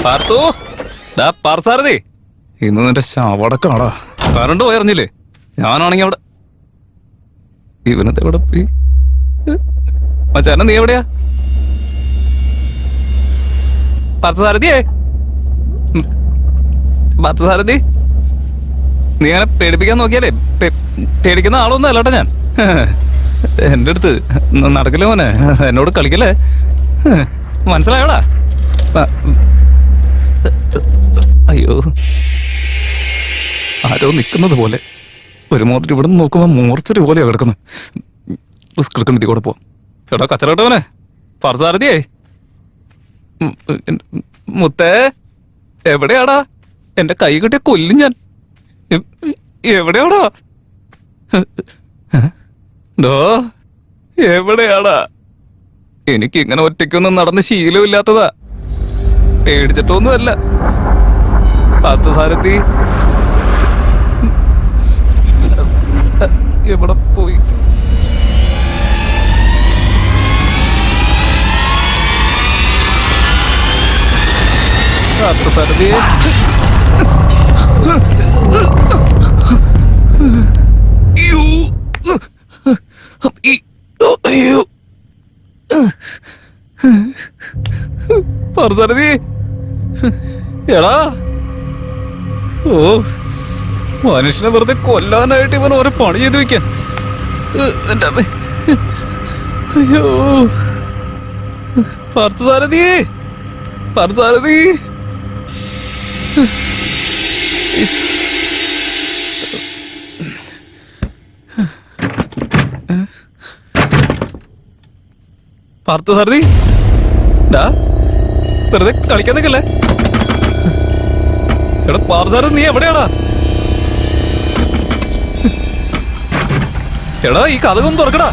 പാർത്തു, ഡാ പാർസാരതി, ഇന്ന് നിന്റെ ശവടക്കാടാ. കറണ്ട് പോയറിഞ്ഞില്ലേ? ഞാനാണെങ്കി അവിടെ. ഇവനത്തെ എവിടെ പോയി? മച്ചാന നീ എവിടെയാ? പാർത്ഥസാരഥിയേ, പാർത്ഥസാരഥി, നീ അങ്ങനെ പേടിപ്പിക്കാൻ നോക്കിയാലേ പേടിക്കുന്ന ആളൊന്നും അല്ലാട്ടെ ഞാൻ. എന്റെ അടുത്ത് നടക്കില്ല മോനെ, എന്നോട് കളിക്കല്ലേ, മനസ്സിലായോടാ? അയ്യോ, ആരോ നിൽക്കുന്നത് പോലെ ഒരു മോത്തിട്ട് ഇവിടെ നിന്ന് നോക്കുമ്പോ മൂർച്ചൊരു പോലെയാ കിടക്കുന്നത്. റിസ്ക് എടുക്കണ്ടി കൂടെ പോവാം. എടാ കച്ചറട്ടവനെ, പാർസാരഥിയേ, മുത്തേ എവിടെയാടാ? എന്റെ കൈ കിട്ടിയ കൊല്ലും ഞാൻ. എവിടെയാടാ? ഡോ എവിടെയാടാ? എനിക്ക് ഇങ്ങനെ ഒറ്റയ്ക്കൊന്നും നടന്ന് ശീലമില്ലാത്തതാ. പേടിച്ചിട്ടൊന്നുമല്ല. പാർത്ഥസാരഥി എവിടെ പോയി? പാർത്ഥസാരഥി, പാർത്ഥസാരഥി, എടാ, ഓ മനുഷ്യനെ വെറുതെ കൊല്ലാനായിട്ട് ഇവൻ ഓരോ പണി ചെയ്ത് വെക്കാൻ. എന്റെ അമ്മ, അയ്യോ, പാർത്ഥസാരഥി, പാർത്ഥസാരഥി, പാർത്ഥസാരഥി, ഡാ വെറുതെ കളിക്കാൻ നിൽക്കല്ലേ. എടാ പാർത്ഥസാരഥി, നീ എവിടെയാടാ? എടാ ഈ കഥകൊന്ന് തുറക്കടാ.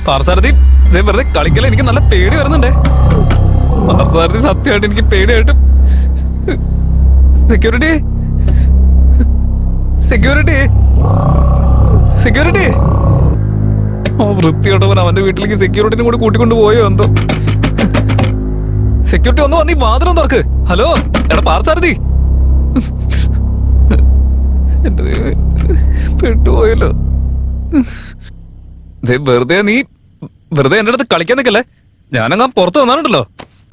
പാർത്ഥസാരഥി വെറുതെ കളിക്കല, എനിക്ക് നല്ല പേടി വരുന്നുണ്ടേ. പാർത്ഥസാരഥി സത്യമായിട്ട് എനിക്ക് പേടിയായിട്ട്. Security, security, security. ആ വൃത്തിയോട്ടവൻ അവന്റെ വീട്ടിലേക്ക് സെക്യൂരിറ്റിനും കൂടി കൂട്ടിക്കൊണ്ട് പോയോ എന്തോ. സെക്യൂരിറ്റി ഒന്ന് വന്നീ വാതിലൊന്ന് തുറക്ക്. ഹലോ, എടാ പാർത്ഥസാരഥി, എന്റെ പെട്ടുപോയല്ലോ. വെറുതെ നീ വെറുതെ എന്റെ അടുത്ത് കളിക്കാൻ നിൽക്കല്ലേ. ഞാനങ്ങാൻ പുറത്ത് വന്നാലുണ്ടല്ലോ,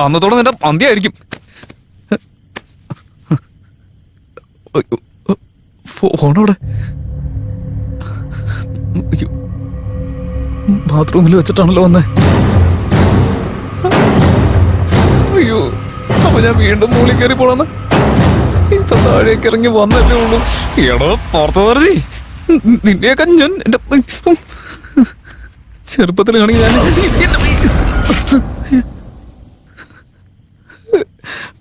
അന്നത്തോടെ നിന്റെ അന്ത്യായിരിക്കും. ഫോണോടെ ബാത്റൂമിൽ വെച്ചിട്ടാണല്ലോ വന്നേ. അയ്യോ, അപ്പൊ ഞാൻ വീണ്ടും മൂളി കയറി പോണെന്ന്. ഇപ്പൊ താഴേക്ക് ഇറങ്ങി വന്നല്ലേ ഉള്ളൂ. എടോ പാർത്ഥസാരഥി, നിന്നെയൊക്കെ ഞാൻ എന്റെ ചെറുപ്പത്തിലാണെങ്കിൽ ഞാൻ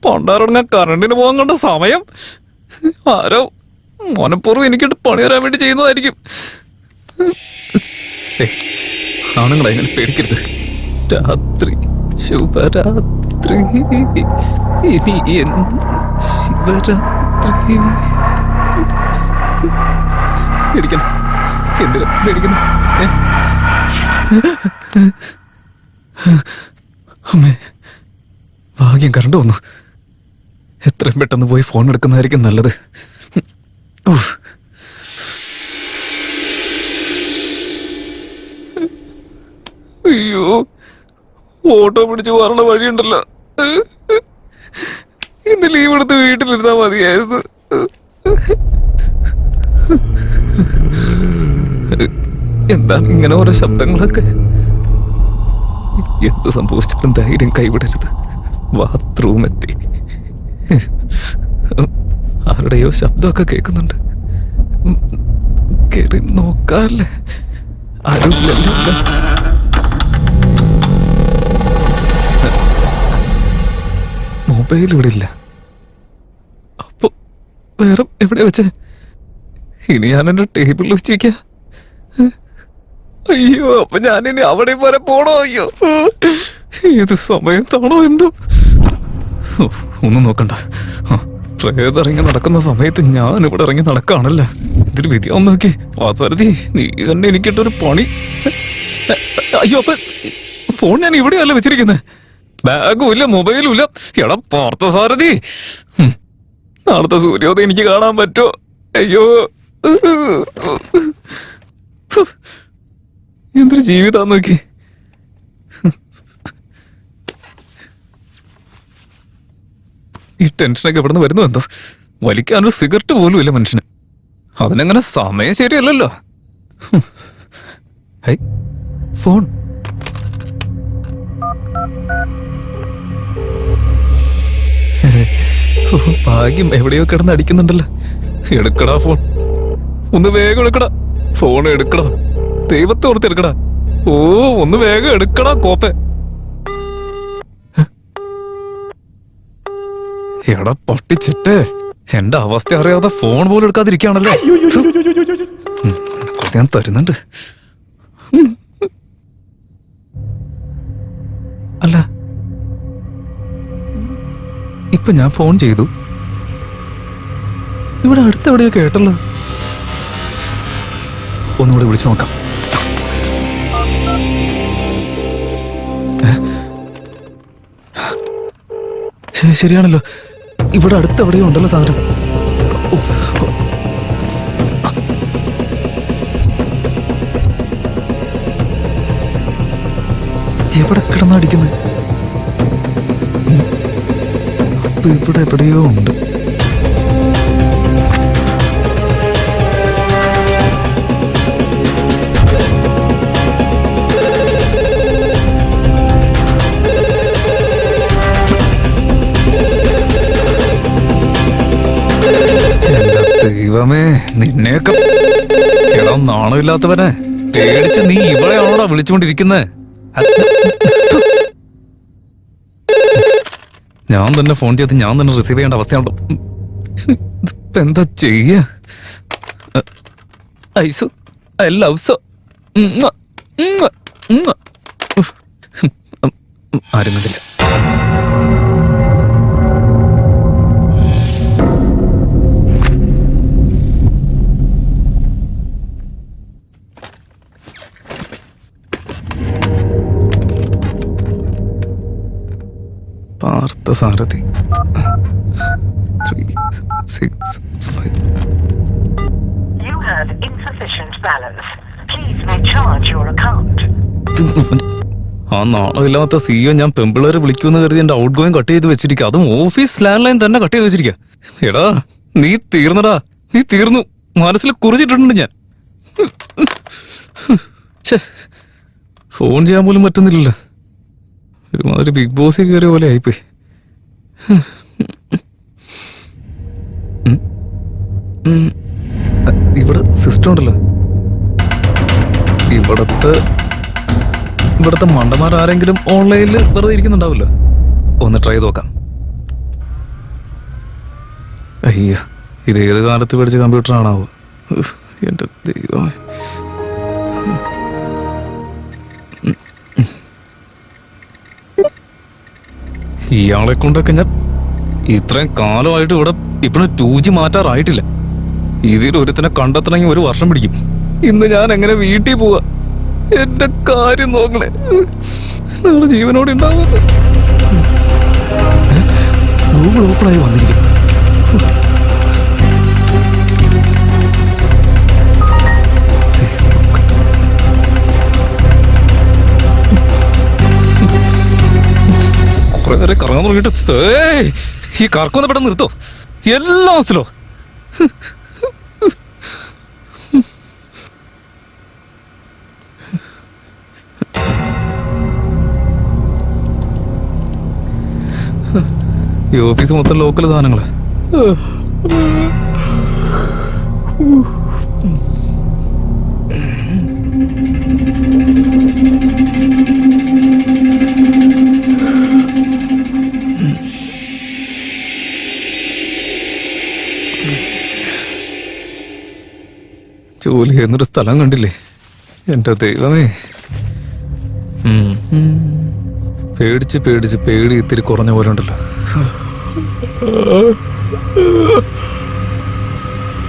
പണ്ടാറടങ്ങാൻ കറണ്ടിന് പോകാൻ കണ്ട സമയം ആരോ മനഃപൂർവ്വം എനിക്കിട്ട് പണി തരാൻ വേണ്ടി ചെയ്യുന്നതായിരിക്കും. ആണുങ്ങളെ ഇങ്ങനെ പേടിക്കരുത്. രാത്രി ശുഭരാത്രി, ഇനി ശിവരാത്രി. പേടിക്കണം, എന്തിനാ പേടിക്കുന്നു? അമ്മേ, ഭാഗ്യം കറണ്ട് വന്നു. എത്രയും പെട്ടെന്ന് പോയി ഫോൺ എടുക്കുന്നതായിരിക്കും നല്ലത്. അയ്യോ, ഓട്ടോ പിടിച്ച് വരണ വഴിയുണ്ടല്ലോ. ഇന്ന് ലീവ് എടുത്ത് വീട്ടിലിരുന്നാ മതിയായിരുന്നു. എന്താണ് ഇങ്ങനെ ഓരോ ശബ്ദങ്ങളൊക്കെ? എന്ത് സംഭവിച്ചിട്ടും ധൈര്യം കൈവിടരുത്. ബാത്റൂം എത്തി. ആരുടെയോ ശബ്ദമൊക്കെ കേൾക്കുന്നുണ്ട്. കേറി നോക്കാല്ലേ, ആരുമില്ലല്ലോ. മൊബൈൽ ഇവിടെ ഇല്ല. അപ്പൊ വേറെ എവിടെ വെച്ച്? ഇനി ഞാൻ എന്റെ ടേബിളിൽ വെച്ചിരിക്ക. അയ്യോ, അപ്പൊ ഞാനിനി അവിടെ വരെ പോണോ? അയ്യോ, ഏത് സമയത്താണോ എന്തോ. ഒന്നും നോക്കണ്ട. പ്രേതം ഇറങ്ങി നടക്കുന്ന സമയത്ത് ഞാൻ ഇവിടെ ഇറങ്ങി നടക്കാണല്ല. ഇതൊരു വിധിയാവും നോക്കി. പാർത്ഥസാരഥി, നീ തന്നെ എനിക്കിട്ടൊരു പണി. അയ്യോ, അപ്പൊ ഫോൺ ഞാൻ ഇവിടെയല്ല വെച്ചിരിക്കുന്നത്. ബാഗും ഇല്ല, മൊബൈലും ഇല്ല. എടാ പാർത്ഥ സാരഥി, നാളത്തെ സൂര്യോദയം എനിക്ക് കാണാൻ പറ്റുമോ? അയ്യോ, എന്തൊരു ജീവിതാന്ന് നോക്കി. ഈ ടെൻഷനൊക്കെ എവിടെ നിന്ന് വരുന്നു എന്തോ. വലിക്കാനൊരു സിഗരറ്റ് പോലും ഇല്ല മനുഷ്യന്. അവനങ്ങനെ സമയം ശരിയല്ലല്ലോ. ഫോൺ. ഭാഗ്യം, എവിടെയോ കിടന്ന് അടിക്കുന്നുണ്ടല്ലോ. എടുക്കടാ ഫോൺ, ഒന്ന് വേഗം എടുക്കടാ. ഫോൺ എടുക്കടാ, ദൈവത്തെ ഓർത്ത് എടുക്കടാ. ഓ, ഒന്ന് വേഗം എടുക്കടാ കോപ്പെ. എടാ പൊട്ടിച്ചിട്ട് എന്റെ അവസ്ഥ അറിയാതെ ഫോൺ പോലും എടുക്കാതിരിക്കുകയാണല്ലോ. ഞാൻ തരുന്നുണ്ട്. അല്ല, ഇപ്പൊ ഞാൻ ഫോൺ ചെയ്തു, ഇവിടെ അടുത്തെവിടെയോ കേട്ടല്ലോ. ഒന്നുകൂടി വിളിച്ചു നോക്കാം. ശരിയാണല്ലോ, ഇവിടെ അടുത്തെവിടെയോ ഉണ്ടല്ലോ സാധനം. എവിടെ കിടന്നടിക്കുന്നത്? അപ്പൊ ഇവിടെ എവിടെയോ ഉണ്ട്. ദൈവമേ, നിന്നെയൊക്കെ. എടാ നാണമില്ലാത്തവനെ, പേടിച്ച് നീ ഇവളെയാണോടാ വിളിച്ചുകൊണ്ടിരിക്കുന്നത്? ഞാൻ തന്നെ ഫോൺ ചെയ്ത് ഞാൻ തന്നെ റിസീവ് ചെയ്യേണ്ട അവസ്ഥയുണ്ടോ? ഇപ്പൊ എന്താ ചെയ്യ? ഐസു, ഐ ലവ് സോ. ആരും കണ്ടില്ല. പാർത്ഥ സാരഥി 365. You have insufficient balance. Please recharge your account. ആ നാണമില്ലാത്ത സിഇഒ ഞാൻ പെമ്പിളേരെ വിളിക്കുമെന്ന് കരുതി എന്റെ ഔട്ട് ഗോയിങ് കട്ട് ചെയ്ത് വെച്ചിരിക്കുക. അതും ഓഫീസ് ലാൻഡ് ലൈൻ തന്നെ കട്ട് ചെയ്ത് വെച്ചിരിക്കുക. എടാ നീ തീർന്നടാ, നീ തീർന്നു. മനസ്സിൽ കുറിച്ചിട്ടുണ്ട് ഞാൻ. ഫോൺ ചെയ്യാൻ പോലും പറ്റുന്നില്ലല്ലോ. ഒരുമാതിരി ബിഗ് ബോസിൽ കയറിയ പോലെ ആയിപ്പോയി. ഇവിടെ സിസ്റ്റം ഉണ്ടല്ലോ. ഇവിടത്തെ മണ്ടന്മാരാരെങ്കിലും ഓൺലൈനിൽ വെറുതെ ഇരിക്കുന്നുണ്ടാവില്ലോ. ഒന്ന് ട്രൈ ചെയ്ത് നോക്കാം. അയ്യ, ഇത് ഏത് കാലത്ത് പഠിച്ച കമ്പ്യൂട്ടറാണാവോ? എന്റെ ദൈവമേ. ഇയാളെ കൊണ്ടൊക്കെ ഞാൻ ഇത്രയും കാലമായിട്ട് ഇവിടെ ഇപ്പോഴും 2G മാറ്റാറായിട്ടില്ല. ഇതിൽ ഒരുത്തിനെ കണ്ടെത്തണമെങ്കിൽ 1 വർഷം പിടിക്കും. ഇന്ന് ഞാൻ എങ്ങനെ വീട്ടിൽ പോവാ? എന്റെ കാര്യം നോക്കണേ. നാളെ ജീവനോടെ ഉണ്ടാവുന്നത്. ഗൂഗിൾ ഓപ്പണായി വന്നിരിക്കുന്നു. കുറെ നേരം കറങ്ങാൻ തുടങ്ങിയിട്ട് ഈ കറക്കൊന്ന് പെട്ടെന്ന് നിർത്തോ. എല്ലാം സ്ലോ. ഈ ഓഫീസ് മൊത്തം ലോക്കൽ സാധനങ്ങള്. ജോലി ചെയ്യുന്നൊരു സ്ഥലം കണ്ടില്ലേ? എന്റെ ദൈവമേ. പേടിച്ച് പേടിച്ച് പേടി ഇത്തിരി കുറഞ്ഞ പോലെ ഉണ്ടല്ലോ.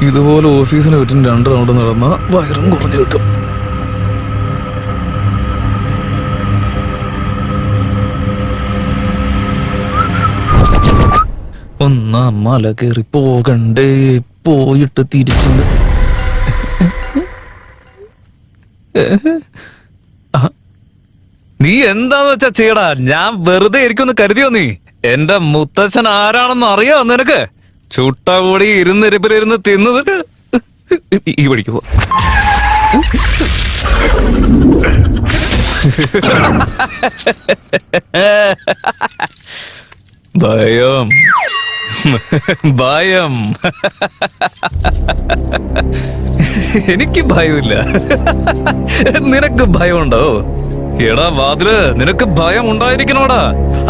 ഇതുപോലെ ഓഫീസിന് ചുറ്റും 2 റൗണ്ട് നടന്ന വയറും കുറഞ്ഞു കിട്ടും. ഒന്നാ മല കയറി പോകണ്ടേ, പോയിട്ട് തിരിച്ചു. നീ എന്താന്ന് വെച്ചാ ചെയ്യടാ, ഞാൻ വെറുതെ ഇരിക്കുമെന്ന് കരുതിയോ നീ? എന്റെ മുത്തച്ഛൻ ആരാണെന്ന് അറിയോ നിനക്ക്? ചുട്ട കൂടി ഇരുന്നിരിപ്പിലിരുന്ന് തിന്നത് ഈ വഴിക്ക് പോ. ഭയം ഭയം എനിക്ക് ഭയമില്ല. നിനക്ക് ഭയമുണ്ടോ? എടാ വാതില്, നിനക്ക് ഭയം ഉണ്ടായിരിക്കണോടാ.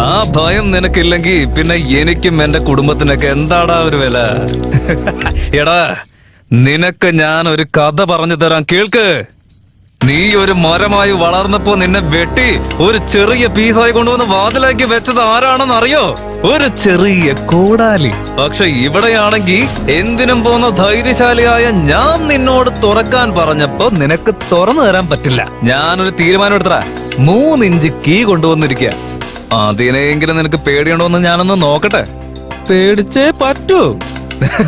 ആ ഭയം നിനക്കില്ലെങ്കിൽ പിന്നെ എനിക്കും എന്റെ കുടുംബത്തിനൊക്കെ എന്താടാ ഒരു വില? എടാ, നിനക്ക് ഞാൻ ഒരു കഥ പറഞ്ഞു തരാം, കേൾക്ക്. നീ ഒരു മരമായി വളർന്നപ്പോ നിന്നെ വെട്ടി ഒരു ചെറിയ പീസായി കൊണ്ടുവന്ന് വാതിലാക്കി വെച്ചത് ആരാണെന്ന് അറിയോ? ഒരു ചെറിയ കോടാലി. പക്ഷെ ഇവിടെയാണെങ്കിൽ എന്തിനും പോന്ന ധൈര്യശാലിയായ ഞാൻ നിന്നോട് തുറക്കാൻ പറഞ്ഞപ്പോ നിനക്ക് തുറന്നു തരാൻ പറ്റില്ല. ഞാനൊരു തീരുമാനം എടുത്തടാ. 3 ഇഞ്ച് കീ കൊണ്ടുവന്നിരിക്കുക. അതിനെങ്കിലും നിനക്ക് പേടിയുണ്ടോ എന്ന് ഞാനൊന്ന് നോക്കട്ടെ. പേടിച്ചേ പറ്റൂ.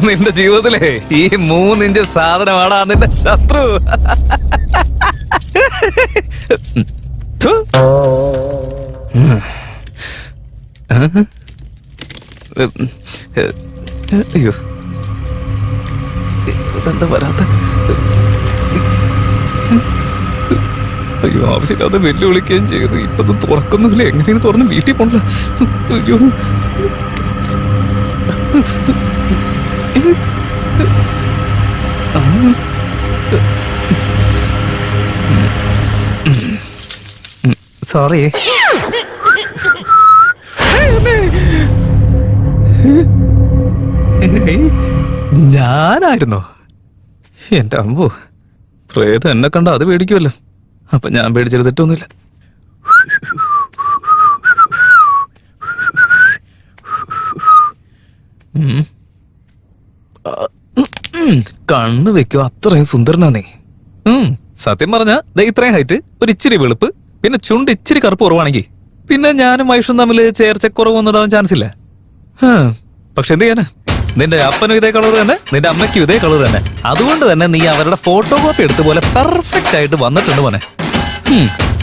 നിന്റെ ജീവിതത്തിലെ ഈ 3 ഇഞ്ച് സാധനമാടാ നിന്റെ ശത്രു. അയ്യോ, ഇതെന്താ വരാത്ത? അയ്യോ, ആവശ്യമില്ലാതെ വെല്ലുവിളിക്കുകയും ചെയ്തു. ഇപ്പൊ തുറക്കുന്നില്ല. എങ്ങനെയാണ് തുറന്ന് വീട്ടിൽ പോണ്ട? അയ്യോ, സോറി. ഞാനായിരുന്നോ? എന്റെ അമ്മോ, പ്രേതം എന്നെ കണ്ട അത് പേടിക്കുമല്ലോ. അപ്പൊ ഞാൻ പേടിച്ചെടുത്തിട്ടൊന്നുമില്ല. കണ്ണ് വെക്കോ, അത്രയും സുന്ദരനാ നീ. സത്യം പറഞ്ഞ ഇത്രയും ഹൈറ്റ്, ഒരു ഇച്ചിരി വെളുപ്പ്, പിന്നെ ചുണ്ട് ഇച്ചിരി കറുപ്പ് കുറവാണെങ്കിൽ പിന്നെ ഞാനും വൈഷും തമ്മിൽ ചേർച്ചക്കുറവൊന്നും ഉണ്ടാവാൻ ചാൻസ് ഇല്ല. പക്ഷെ എന്ത് ചെയ്യാനാ, നിന്റെ അപ്പനും ഇതേ കളർ തന്നെ, നിന്റെ അമ്മയ്ക്കും ഇതേ കളർ തന്നെ. അതുകൊണ്ട് തന്നെ നീ അവരുടെ ഫോട്ടോകോപ്പി എടുത്ത പോലെ പെർഫെക്റ്റ് ആയിട്ട് വന്നിട്ടുണ്ട് മോനെ.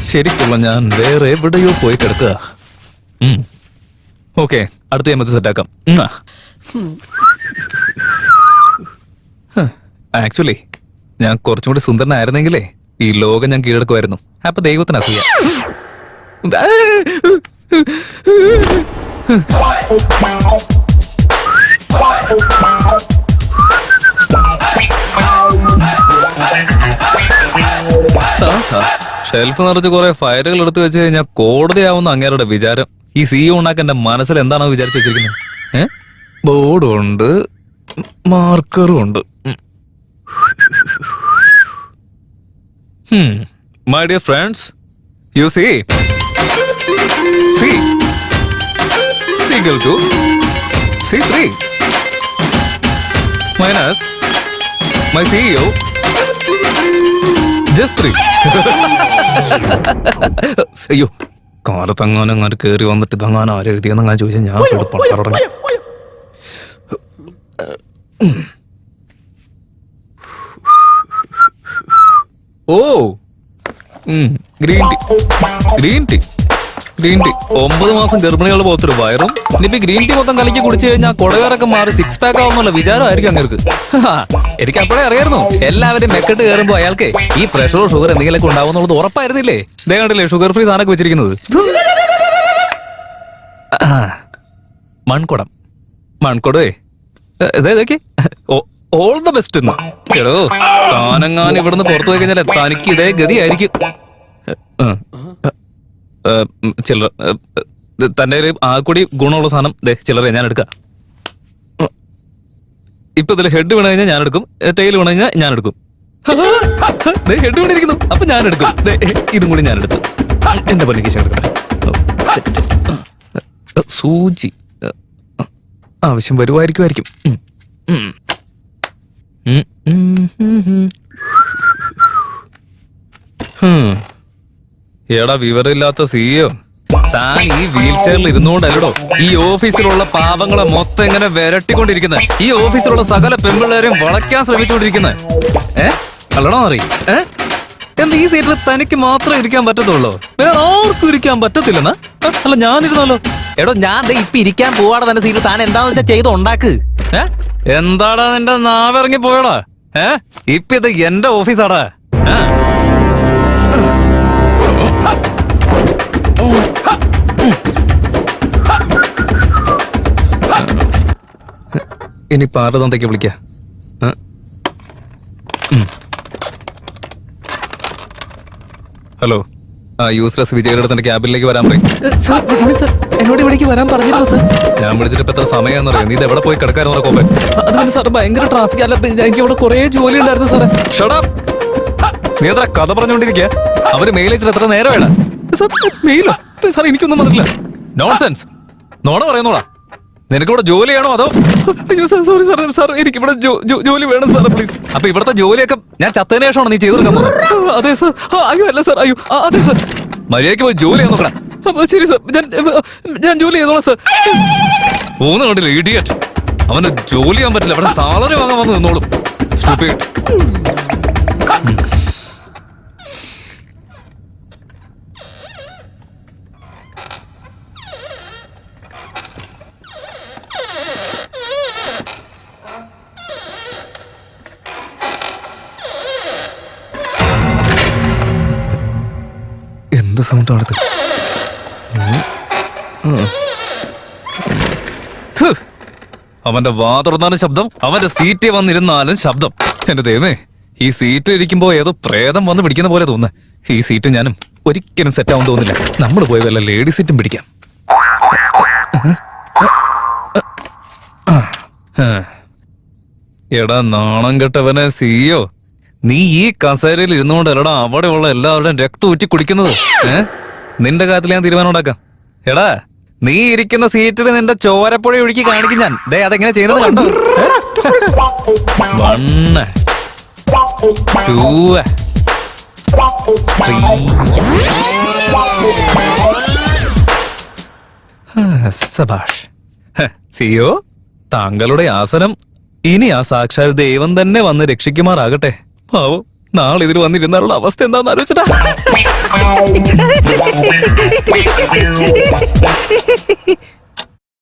ശരിക്കുള്ള ഞാൻ വേറെ എവിടെയോ പോയി കിടക്കുക. ഓക്കെ, അടുത്ത എമ്മത്ത് സെറ്റാക്കാം. ആക്ച്വലി ഞാൻ കുറച്ചും കൂടി സുന്ദരനായിരുന്നെങ്കിലേ ഈ ലോകം ഞാൻ കീഴടക്കുമായിരുന്നു. അപ്പൊ ദൈവത്തിന് അസൂയ. ഷെൽഫ് നിറച്ച് കുറെ ഫയലുകൾ എടുത്തു വെച്ച് കഴിഞ്ഞാൽ കോടതിയാവുന്ന അങ്ങേരുടെ വിചാരം. ഈ CEO ഉണ്ടാക്കാൻ എന്റെ മനസ്സിൽ എന്താണോ വിചാരിച്ചു വെച്ചിരിക്കുന്നത്? ബോർഡും ഉണ്ട്, മാർക്കറും ഉണ്ട്. My dear friends, you see equal to C3 minus my CEO just 3. അയ്യോ, കാലത്തങ്ങാനും അങ്ങനെ കയറി വന്നിട്ട് തങ്ങാനും ആരെഴുതിയെന്നങ്ങാൻ ചോദിച്ചാൽ ഞാൻ തുടങ്ങി. ഓ, ഗ്രീൻ ടീ 9 മാസം ഗർഭിണികളുടെ പോത്തൊരു വയറും. ഇനിയിപ്പോ ഗ്രീൻ ടീ മൊത്തം കലക്കി കുടിച്ചു കഴിഞ്ഞാൽ കൊടവേറൊക്കെ മാറി 6 പാക്ക് ആവുന്നുള്ള വിചാരമായിരിക്കും അങ്ങേർക്ക്. എനിക്ക് അപ്പോഴേ അറിയായിരുന്നു എല്ലാവരും മെക്കെട്ട് കയറുമ്പോ അയാൾക്ക് ഈ പ്രഷറോ ഷുഗർ എന്തെങ്കിലുമൊക്കെ ഉണ്ടാവുന്നുള്ളത് ഉറപ്പായിരുന്നില്ലേ? ദേ കണ്ടില്ലേ ഷുഗർ ഫ്രീ സാധനമൊക്കെ വെച്ചിരിക്കുന്നത്. മൺകുടേ ഇതേതൊക്കെ ഓൾ ദ ബെസ്റ്റ്. എടോ, താനെങ്ങാൻ ഇവിടുന്ന് പുറത്തു പോയി കഴിഞ്ഞാൽ തനിക്ക് ഇതേ ഗതിയായിരിക്കും. ചില്ലറ തന്റെ ഒരു ആകൂടി ഗുണമുള്ള സാധനം ചില്ലറ ഞാൻ എടുക്കാം. ഇപ്പൊ ഇതിൽ ഹെഡ് വീണ് കഴിഞ്ഞാൽ ഞാൻ എടുക്കും, ടെയിൽ വീണ് കഴിഞ്ഞാൽ ഞാൻ എടുക്കും. ഹെഡ് വീണിരിക്കുന്നു, അപ്പൊ ഞാൻ എടുക്കും. ഇതും കൂടി ഞാൻ എടുത്തു. എന്റെ പൊന്നിക്ക് എടുക്കട്ടെ. സൂചി ആവശ്യം വരുമായിരിക്കും. എടാ വിവരമില്ലാത്ത CEO, താൻ ഈ വീൽ ചെയറിൽ ഇരുന്നുകൊണ്ടല്ലോ ഈ ഓഫീസിലുള്ള പാവങ്ങളെ മൊത്തം ഇങ്ങനെ വിരട്ടിക്കൊണ്ടിരിക്കുന്നത്. ഈ ഓഫീസിലുള്ള സകല പെൺപിള്ളേരെയും വളയ്ക്കാൻ ശ്രമിച്ചുകൊണ്ടിരിക്കുന്നത്. അല്ലടോ അറിയും എന്ത് ഈ സീറ്റിൽ തനിക്ക് മാത്രമേ ഇരിക്കാൻ പറ്റത്തുള്ളൂ, വേറെ ആർക്കും ഇരിക്കാൻ പറ്റത്തില്ലെന്നാ? അല്ല ഞാനിരുന്നല്ലോ. എടോ ഞാൻ ഇപ്പൊ ഇരിക്കാൻ പോവാടെ തന്നെ സീറ്റ് താൻ എന്താന്ന് വെച്ചാൽ ചെയ്ത് ഉണ്ടാക്ക്. എന്താടാ നിന്റെ നാവിറങ്ങി പോയടാ? ഇപ്പൊ ഇത് എന്റെ ഓഫീസാടാ. ഇനി പാരതന്തയ്ക്ക് വിളിക്ക. ഹലോ, യൂസ്ലെസ് വിജയുടെ അടുത്ത് ക്യാബിനിലേക്ക് വരാൻ പറയും. എന്നോട് ഇവിടേക്ക് വരാൻ പറഞ്ഞിരുന്നു സാർ. ഞാൻ വിളിച്ചിട്ട് ഇപ്പൊ എത്ര സമയമാണെന്നറിയാം. നീ ഇത് എവിടെ പോയി കിടക്കാരെന്ന് കോപ്പേ? അതുകൊണ്ട് സാർ ഭയങ്കര ട്രാഫിക്. അല്ല എനിക്ക് ഇവിടെ കുറെ ജോലി ഉണ്ടായിരുന്നു സാറേ. ഷടാ, നീ എത്ര കഥ പറഞ്ഞുകൊണ്ടിരിക്കുക? അവര് മെയിൽ അയച്ചിട്ട് എത്ര നേരം വേണം? മെയിലോ സാർ എനിക്കൊന്നും വന്നിട്ടില്ല. നോൺസെൻസ്, നോണ പറയുന്നോടാ. നിനക്കിവിടെ ജോലി ചെയ്യണോ അതോ? അയ്യോ സാർ, സോറി സാർ. സാർ എനിക്ക് ഇവിടെ ജോലി വേണം സാർ, പ്ലീസ്. അപ്പൊ ഇവിടുത്തെ ജോലിയൊക്കെ ഞാൻ ചത്തതിന് ശേഷമാണോ നീ ചെയ്തു കൊടുക്കാൻ പോകുന്നത്? അതെ സാർ. അയ്യോ അല്ല സാർ. അയ്യോ അതെ സാർ. മര്യാദയ്ക്ക് പോയി ജോലി ചെയ്യാൻ നോക്കണം. ശരി സാർ, ഞാൻ ജോലി ചെയ്തോളാം സാർ. മൂന്ന് കണ്ടില്ല ഇഡിയറ്റ്. അവന് ജോലി ചെയ്യാൻ പറ്റില്ല, അവിടെ സാലറി വാങ്ങാൻ വന്ന് നിന്നോളും. Stupid. എന്ത് സൗണ്ടാണത്? അവന്റെ വാ തുറന്നാലും ശബ്ദം, അവന്റെ സീറ്റിൽ വന്നിരുന്നാലും ശബ്ദം. എന്റെ ദൈവമേ, ഈ സീറ്റിൽ ഇരിക്കുമ്പോ ഏതോ പ്രേതം വന്ന് പിടിക്കുന്ന പോലെ തോന്നുന്നു. ഈ സീറ്റ് ഞാനും ഒരിക്കലും സെറ്റ് ആവാൻ തോന്നില്ല. നമ്മൾ പോയി വല്ല ലേഡി സീറ്റും പിടിക്കാം. എടാ നാണം കെട്ടവനെ സിയോ, നീ ഈ കസേരയിൽ ഇരുന്നുകൊണ്ടല്ലടാ അവിടെയുള്ള എല്ലാവരുടെയും രക്തം ഊറ്റി കുടിക്കുന്നത്. നിന്റെ കാര്യത്തിൽ ഞാൻ തീരുമാനം ഉണ്ടാക്കാം. എടാ, നീ ഇരിക്കുന്ന സീറ്റിൽ നിന്റെ ചോരപ്പുഴ ഒഴുക്കി കാണിക്കും ഞാൻ. ദേ അതെങ്ങനെ ചെയ്യുന്നത് കണ്ടോ? 1 2 3 സബാഷ്. സിയോ, താങ്കളുടെ ആസനം ഇനി ആ സാക്ഷാൽ ദൈവം തന്നെ വന്ന് രക്ഷിക്കുമാറാകട്ടെ. പാവം, നാളെ ഇതിൽ വന്നിരുന്നാലുള്ള അവസ്ഥ എന്താന്ന് ആലോചിച്ചിട്ടാ.